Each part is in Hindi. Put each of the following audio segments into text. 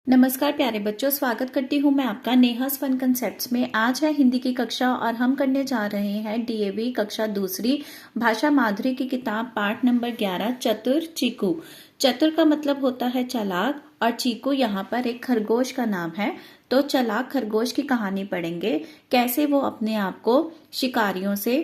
नमस्कार प्यारे बच्चों, स्वागत करती हूँ मैं आपका नेहास फन कंसेप्ट्स में। आज है हिंदी की कक्षा और हम करने जा रहे हैं डीएवी कक्षा दूसरी भाषा माधुरी की किताब पाठ नंबर 11 चतुर चीकू। चतुर का मतलब होता है चालाक और चीकू यहाँ पर एक खरगोश का नाम है। तो चालाक खरगोश की कहानी पढ़ेंगे, कैसे वो अपने आप को शिकारियों से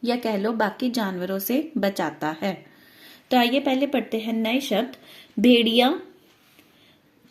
या कह लो बाकी जानवरों से बचाता है। तो आइए पहले पढ़ते हैं नए शब्द। भेड़िया,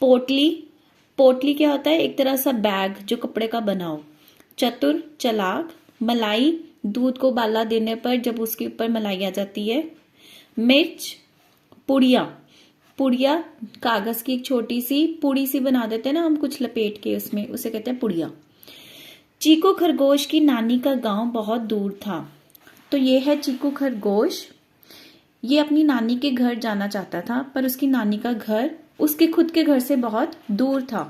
पोटली। पोटली क्या होता है? एक तरह सा बैग जो कपड़े का बना हो। चतुर, चालाक। मलाई, दूध को उबाला देने पर जब उसके ऊपर मलाई आ जाती है। मिर्च। पुड़िया, पुड़िया कागज की एक छोटी सी पुड़ी सी बना देते हैं ना हम, कुछ लपेट के उसमें, उसे कहते हैं पुड़िया। चीकू खरगोश की नानी का गांव बहुत दूर था। तो ये है चीकू खरगोश। ये अपनी नानी के घर जाना चाहता था, पर उसकी नानी का घर उसके खुद के घर से बहुत दूर था।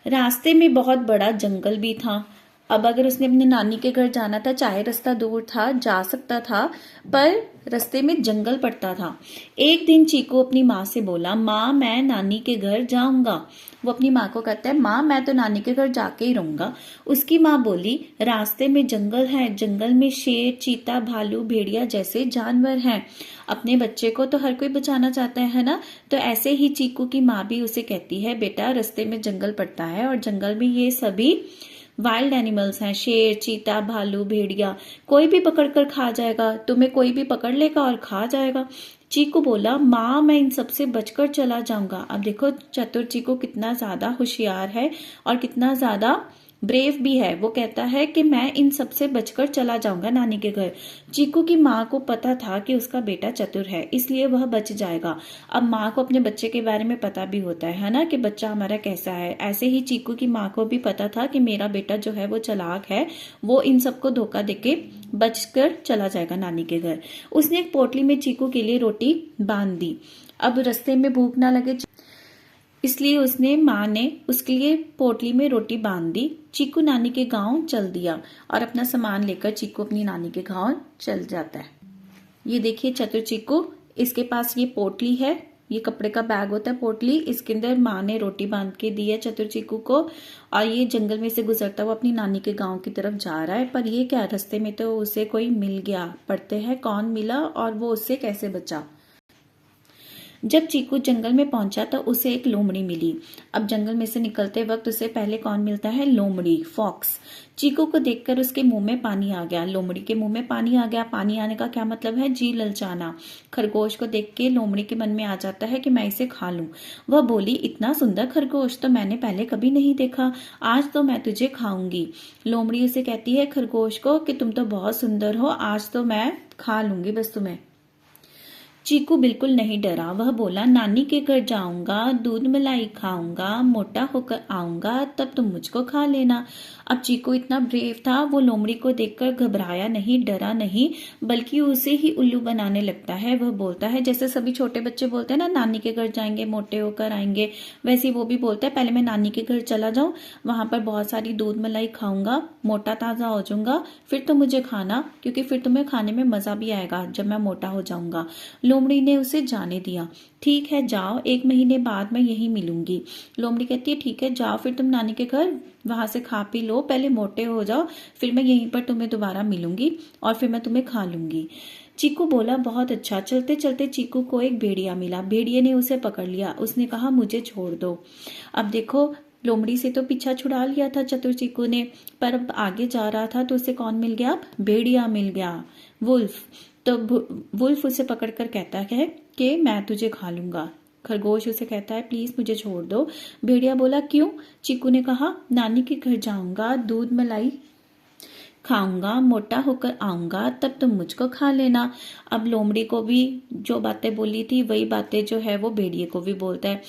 रास्ते में बहुत बड़ा जंगल भी था। अब अगर उसने अपने नानी के घर जाना था, चाहे रास्ता दूर था, जा सकता था, पर रास्ते में जंगल पड़ता था। एक दिन चीकू अपनी माँ से बोला, माँ मैं नानी के घर जाऊंगा। वो अपनी माँ को कहता है, माँ मैं तो नानी के घर जाके ही रहूंगा। उसकी माँ बोली, रास्ते में जंगल है, जंगल में शेर, चीता, भालू, भेड़िया जैसे जानवर हैं। अपने बच्चे को तो हर कोई बचाना चाहता है ना। तो ऐसे ही चीकू की माँ भी उसे कहती है, बेटा रास्ते में जंगल पड़ता है और जंगल में ये सभी वाइल्ड एनिमल्स हैं, शेर, चीता, भालू, भेड़िया, कोई भी पकड़ कर खा जाएगा, तुम्हें कोई भी पकड़ लेगा और खा जाएगा। चीकू बोला, माँ मैं इन सबसे बचकर चला जाऊंगा। अब देखो चतुर चीकू कितना ज्यादा होशियार है और कितना ज्यादा ब्रेव भी है। वो कहता है कि मैं इन सबसे बचकर चला जाऊंगा नानी के घर। चीकू की माँ को पता था कि उसका बेटा चतुर है, इसलिए वह बच जाएगा। अब माँ को अपने बच्चे के बारे में पता भी होता है ना, कि बच्चा हमारा कैसा है। ऐसे ही चीकू की माँ को भी पता था कि मेरा बेटा जो है वो चालाक है, वो इन सबको धोखा देके बचकर चला जाएगा नानी के घर। उसने एक पोटली में चीकू के लिए रोटी बांध दी। अब रास्ते में भूख ना लगे इसलिए उसने माँ ने उसके लिए पोटली में रोटी बांध दी। चीकू नानी के गांव चल दिया और अपना सामान लेकर चीकू अपनी नानी के गांव चल जाता है। ये देखिए चतुर चीकू, इसके पास ये पोटली है, ये कपड़े का बैग होता है पोटली, इसके अंदर माँ ने रोटी बांध के दी है चतुर चीकू को। और ये जंगल में से गुजरता हुआ अपनी नानी के गांव की तरफ जा रहा है। पर ये क्या, रास्ते में तो उसे कोई मिल गया। पढ़ते हैं कौन मिला और वो उससे कैसे बचा। जब चीकू जंगल में पहुंचा तो उसे एक लोमड़ी मिली। अब जंगल में से निकलते वक्त उसे पहले कौन मिलता है? लोमड़ी, फॉक्स। चीकू को देखकर उसके मुंह में पानी आ गया। लोमड़ी के मुंह में पानी आ गया। पानी आने का क्या मतलब है? जी ललचाना। खरगोश को देख के लोमड़ी के मन में आ जाता है कि मैं इसे खा लूं। वह बोली, इतना सुंदर खरगोश तो मैंने पहले कभी नहीं देखा, आज तो मैं तुझे खाऊंगी। लोमड़ी उसे कहती है खरगोश को कि तुम तो बहुत सुंदर हो, आज तो मैं खा लूंगी बस तुम्हें। चीकू बिल्कुल नहीं डरा। वह बोला, नानी के घर जाऊंगा, दूध मलाई खाऊंगा, मोटा होकर आऊंगा, तब तुम मुझको खा लेना। अब चीकू इतना ब्रेव था, वो लोमड़ी को देखकर घबराया नहीं, डरा नहीं, बल्कि उसे ही उल्लू बनाने लगता है। वह बोलता है जैसे सभी छोटे बच्चे बोलते हैं ना, नानी के घर जाएंगे, मोटे होकर आएंगे, वैसे वो भी बोलता है पहले मैं नानी के घर चला जाऊं, वहां पर बहुत सारी दूध मलाई खाऊंगा, मोटा ताजा हो जाऊंगा, फिर तो मुझे खाना, क्योंकि फिर तुम्हें खाने में मजा भी आएगा जब मैं मोटा हो जाऊंगा। लोमड़ी ने उसे जाने दिया। ठीक है जाओ, 1 महीने बाद मैं यहीं मिलूंगी। लोमड़ी कहती है ठीक है जाओ, फिर तुम नानी के घर वहां से खा पी लो, पहले मोटे हो जाओ, फिर मैं यहीं पर तुम्हें दोबारा मिलूंगी और फिर मैं तुम्हें खा लूंगी। चीकू बोला बहुत अच्छा। चलते चलते चीकू को एक भेड़िया मिला। भेड़िए ने उसे पकड़ लिया। उसने कहा मुझे छोड़ दो। अब देखो लोमड़ी से तो पीछा छुड़ा लिया था चतुर चीकू ने, पर अब आगे जा रहा था तो उसे कौन मिल गया? अब भेड़िया मिल गया, वुल्फ। तो वुल्फ उसे पकड़कर कहता है कि मैं तुझे खा लूंगा। खरगोश उसे कहता है प्लीज मुझे छोड़ दो। भेड़िया बोला क्यों? चीकू ने कहा नानी के घर जाऊंगा, दूध मलाई खाऊंगा, मोटा होकर आऊंगा, तब तुम मुझको खा लेना। अब लोमड़ी को भी जो बातें बोली थी वही बातें जो है वो भेड़िए को भी बोलता है।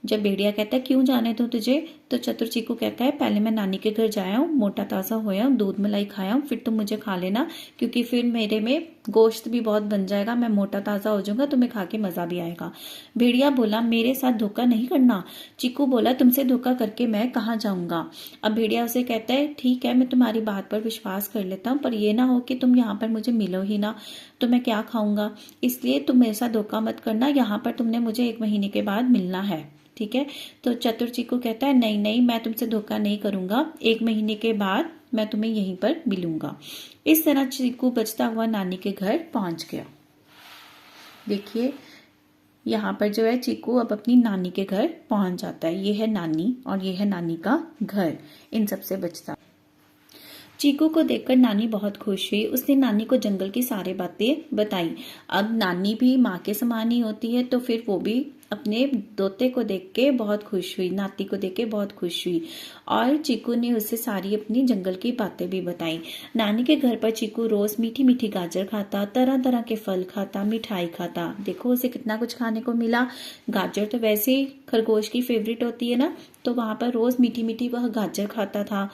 जब भेड़िया कहता है क्यों जाने दूं तुझे, तो चतुर चीकू कहता है पहले मैं नानी के घर जाया हूँ, मोटा ताज़ा होया हूँ, दूध मलाई खाया हूँ, फिर तुम मुझे खा लेना, क्योंकि फिर मेरे में गोश्त भी बहुत बन जाएगा, मैं मोटा ताज़ा हो जाऊंगा, तुम्हें खा के मज़ा भी आएगा। भेड़िया बोला मेरे साथ धोखा नहीं करना। चीकू बोला तुमसे धोखा करके मैं कहाँ जाऊंगा। अब भेड़िया उसे कहता है ठीक है, मैं तुम्हारी बात पर विश्वास कर लेता हूँ, पर यह ना हो कि तुम यहाँ पर मुझे मिलो ही ना, तो मैं क्या खाऊंगा, इसलिए तुम मेरे साथ धोखा मत करना, यहाँ पर तुमने मुझे 1 महीने के बाद मिलना है, ठीक है। तो चतुर चीकू कहता है नहीं नहीं, मैं तुमसे धोखा नहीं करूंगा, 1 महीने के बाद मैं तुम्हें यहीं पर मिलूंगा। इस तरह चीकू बचता हुआ नानी के घर पहुंच गया। देखिए यहाँ पर जो है चीकू अब अपनी नानी के घर पहुंच जाता है। ये है नानी और ये है नानी का घर, इन सबसे बचता। चीकू को देखकर नानी बहुत खुश हुई। उसने नानी को जंगल की सारी बातें बताई। अब नानी भी माँ के समान ही होती है, तो फिर वो भी अपने दोते को देख के बहुत खुश हुई, नाती को देख के बहुत खुश हुई, और चीकू ने उससे सारी अपनी जंगल की बातें भी बताई। नानी के घर पर चीकू रोज मीठी मीठी गाजर खाता, तरह तरह के फल खाता, मिठाई खाता। देखो उसे कितना कुछ खाने को मिला। गाजर तो वैसे ही खरगोश की फेवरेट होती है ना, तो वहां पर रोज मीठी मीठी वह गाजर खाता था,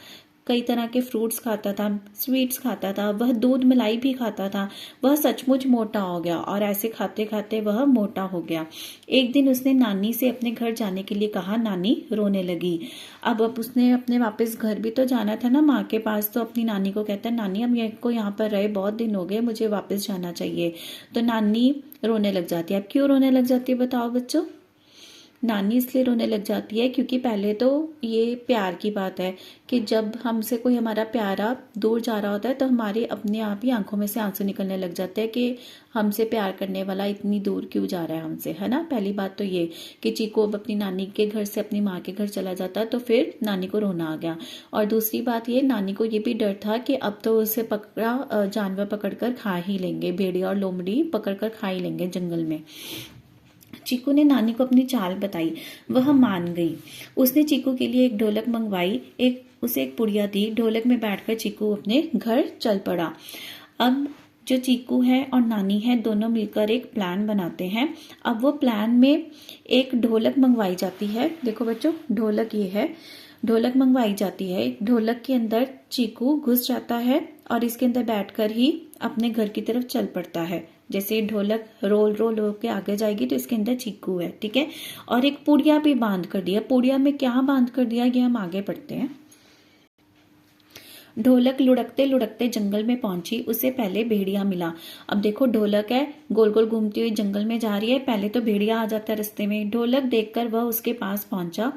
कई तरह के फ्रूट्स खाता था, स्वीट्स खाता था, वह दूध मलाई भी खाता था। वह सचमुच मोटा हो गया और ऐसे खाते खाते वह मोटा हो गया। एक दिन उसने नानी से अपने घर जाने के लिए कहा। नानी रोने लगी। अब उसने अपने वापस घर भी तो जाना था ना माँ के पास, तो अपनी नानी को कहता है नानी अब मेरे को यहाँ पर रहे बहुत दिन हो गए, मुझे वापस जाना चाहिए। तो नानी रोने लग जाती है। अब क्यों रोने लग जाती है बताओ बच्चों। नानी इसलिए रोने लग जाती है क्योंकि पहले तो ये प्यार की बात है कि जब हमसे कोई हमारा प्यारा दूर जा रहा होता है तो हमारे अपने आप ही आंखों में से आंसू निकलने लग जाते हैं कि हमसे प्यार करने वाला इतनी दूर क्यों जा रहा है हमसे, है ना। पहली बात तो ये कि चीकू अब अपनी नानी के घर से अपनी माँ के घर चला जाता, तो फिर नानी को रोना आ गया। और दूसरी बात ये, नानी को ये भी डर था कि अब तो उसे पकड़ा जानवर पकड़कर खा ही लेंगे, भेड़िया और लोमड़ी पकड़कर खा ही लेंगे जंगल में। चीकू ने नानी को अपनी चाल बताई, वह मान गई। उसने चीकू के लिए एक ढोलक मंगवाई, उसे एक पुड़िया दी। ढोलक में बैठकर चीकू अपने घर चल पड़ा। अब जो चीकू है और नानी है दोनों मिलकर एक प्लान बनाते हैं। अब वो प्लान में एक ढोलक मंगवाई जाती है। देखो बच्चों ढोलक ये है, ढोलक मंगवाई जाती है। ढोलक के अंदर चीकू घुस जाता है और इसके अंदर बैठकर ही अपने घर की तरफ चल पड़ता है। जैसे ढोलक रोल रोल होकर आगे जाएगी तो इसके अंदर चीकू है, ठीक है। और एक पुड़िया भी बांध कर दिया। पुड़िया में क्या बांध कर दिया ये हम आगे पढ़ते हैं। ढोलक लुढ़कते लुढ़कते जंगल में पहुंची। उसे पहले भेड़िया मिला। अब देखो ढोलक है, गोल गोल घूमती हुई जंगल में जा रही है, पहले तो भेड़िया आ जाता है रास्ते में। ढोलक देखकर वह उसके पास पहुंचा।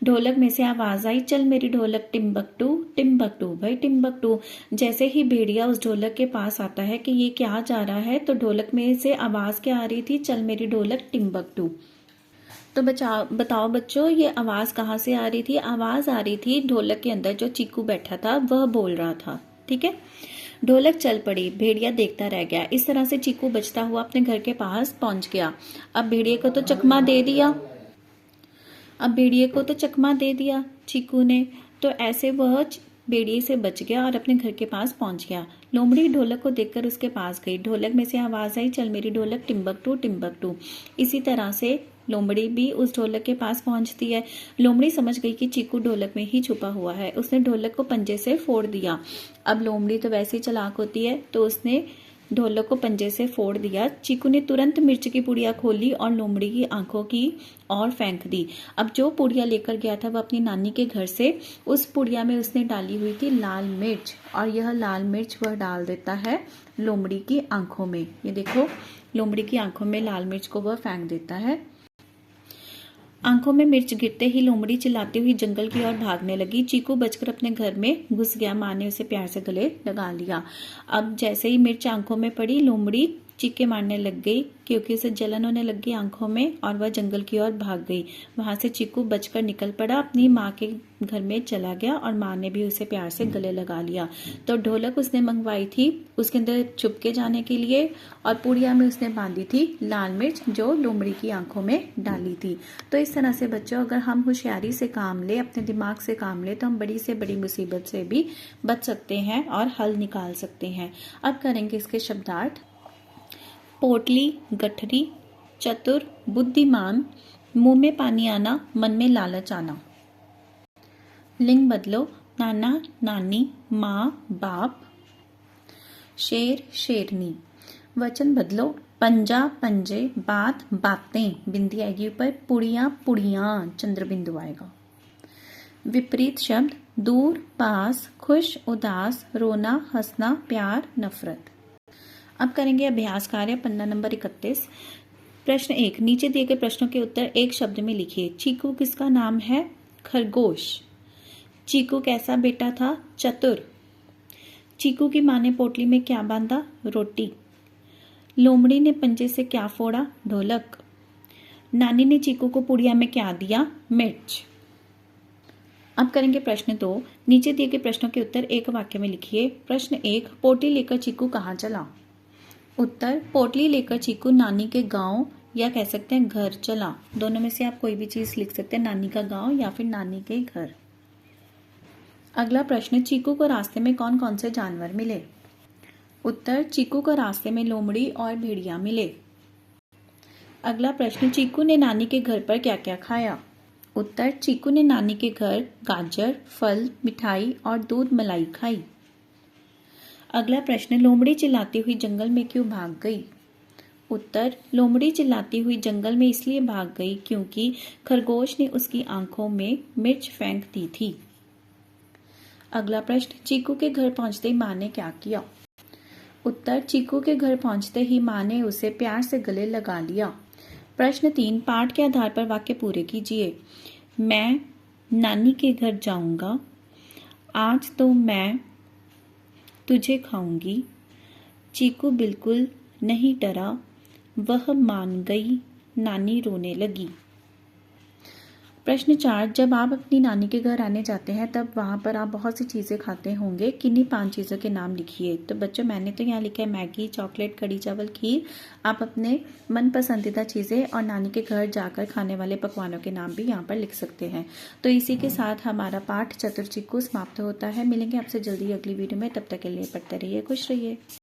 ढोलक में से आवाज आई, चल मेरी ढोलक टिम्बकटू टिम्बकटू भाई टिम्बकटू। जैसे ही भेड़िया उस ढोलक के पास आता है कि ये क्या जा रहा है, तो ढोलक में से आवाज क्या आ रही थी, चल मेरी ढोलक टिम्बकटू। तो बताओ बच्चों ये आवाज कहाँ से आ रही थी। आवाज आ रही थी ढोलक के अंदर जो चीकू बैठा था वह बोल रहा था, ठीक है। ढोलक चल पड़ी, भेड़िया देखता रह गया। इस तरह से चीकू बचता हुआ अपने घर के पास पहुंच गया। अब भेड़िए को तो चकमा दे दिया, चीकू ने, तो ऐसे वह भेड़िए से बच गया और अपने घर के पास पहुंच गया। लोमड़ी ढोलक को देखकर उसके पास गई। ढोलक में से आवाज आई, चल मेरी ढोलक टिम्बकटू टिम्बकटू। इसी तरह से लोमड़ी भी उस ढोलक के पास पहुंचती है। लोमड़ी समझ गई कि चीकू ढोलक में ही छुपा हुआ है। उसने ढोलक को पंजे से फोड़ दिया। अब लोमड़ी तो वैसे ही चालाक होती है, तो उसने ढोलक को पंजे से फोड़ दिया। चीकू ने तुरंत मिर्च की पुड़िया खोली और लोमड़ी की आंखों की और फेंक दी। अब जो पुड़िया लेकर गया था वह अपनी नानी के घर से, उस पुड़िया में उसने डाली हुई थी लाल मिर्च, और यह लाल मिर्च वह डाल देता है लोमड़ी की आंखों में। ये देखो लोमड़ी की आंखों में लाल मिर्च को वह फेंक देता है। आंखों में मिर्च गिरते ही लोमड़ी चिल्लाती हुई जंगल की ओर भागने लगी। चीकू बचकर अपने घर में घुस गया। माँ ने उसे प्यार से गले लगा लिया। अब जैसे ही मिर्च आंखों में पड़ी लोमड़ी चीखे मारने लग गई क्योंकि उसे जलन होने लग गई आंखों में, और वह जंगल की ओर भाग गई। वहां से चीकू बचकर निकल पड़ा, अपनी माँ के घर में चला गया और माँ ने भी उसे प्यार से गले लगा लिया। तो ढोलक उसने मंगवाई थी उसके अंदर छुप के जाने के लिए, और पुड़िया में उसने बांधी थी लाल मिर्च जो लोमड़ी की आंखों में डाली थी। तो इस तरह से बच्चों अगर हम होशियारी से काम ले, अपने दिमाग से काम ले, तो हम बड़ी से बड़ी मुसीबत से भी बच सकते हैं और हल निकाल सकते हैं। अब करेंगे इसके शब्दार्थ। पोटली, गठरी, चतुर, बुद्धिमान, मुंह में पानी आना, मन में लालच आना। लिंग बदलो, नाना नानी, माँ बाप, शेर शेरनी। वचन बदलो, पंजा पंजे, बात बातें, बिंदी आएगी ऊपर, पुड़िया पुड़ियाँ, चंद्र बिंदु आएगा। विपरीत शब्द, दूर पास, खुश उदास, रोना हंसना, प्यार नफरत। अब करेंगे अभ्यास कार्य, पन्ना नंबर 31। प्रश्न 1, नीचे दिए गए प्रश्नों के उत्तर एक शब्द में लिखिए। चीकू किसका नाम है? खरगोश। चीकू कैसा बेटा था? चतुर। चीकू की माँ ने पोटली में क्या बांधा? रोटी। लोमड़ी ने पंजे से क्या फोड़ा? ढोलक। नानी ने चीकू को पुड़िया में क्या दिया? मिर्च। अब करेंगे प्रश्न 2, नीचे दिए गए प्रश्नों के उत्तर एक वाक्य में लिखिए। प्रश्न 1, पोटली लेकर चीकू कहाँ चला? उत्तर, पोटली लेकर चीकू नानी के गांव या कह सकते हैं घर चला। दोनों में से आप कोई भी चीज लिख सकते हैं, नानी का गांव या फिर नानी के घर। अगला प्रश्न, चीकू को रास्ते में कौन कौन से जानवर मिले? उत्तर, चीकू को रास्ते में लोमड़ी और भेड़िया मिले। अगला प्रश्न, चीकू ने नानी के घर पर क्या क्या खाया? उत्तर, चीकू ने नानी के घर गाजर, फल, मिठाई और दूध मलाई खाई। अगला प्रश्न, लोमड़ी चिल्लाती हुई जंगल में क्यों भाग गई? उत्तर, लोमड़ी चिल्लाती हुई जंगल में इसलिए भाग गई क्योंकि खरगोश ने उसकी आंखों में मिर्च फेंक दी थी। अगला प्रश्न, चीकू के घर पहुंचते ही माँ ने क्या किया? उत्तर, चीकू के घर पहुंचते ही माँ ने उसे प्यार से गले लगा लिया। प्रश्न 3, पाठ के आधार पर वाक्य पूरे कीजिए। मैं नानी के घर जाऊंगा, आज तो मैं तुझे खाऊंगी, चीकू बिल्कुल नहीं डरा, वह मान गई, नानी रोने लगी। प्रश्न 4, जब आप अपनी नानी के घर आने जाते हैं तब वहाँ पर आप बहुत सी चीज़ें खाते होंगे, किन्हीं 5 चीज़ों के नाम लिखिए। तो बच्चों, मैंने तो यहाँ लिखा है मैगी, चॉकलेट, कढ़ी चावल, खीर। आप अपने मन पसंदीदा चीज़ें और नानी के घर जाकर खाने वाले पकवानों के नाम भी यहाँ पर लिख सकते हैं। तो इसी के साथ हमारा पाठ चतुर चीकू समाप्त होता है। मिलेंगे आपसे जल्दी अगली वीडियो में, तब तक के लिए पढ़ते रहिए, खुश रहिए।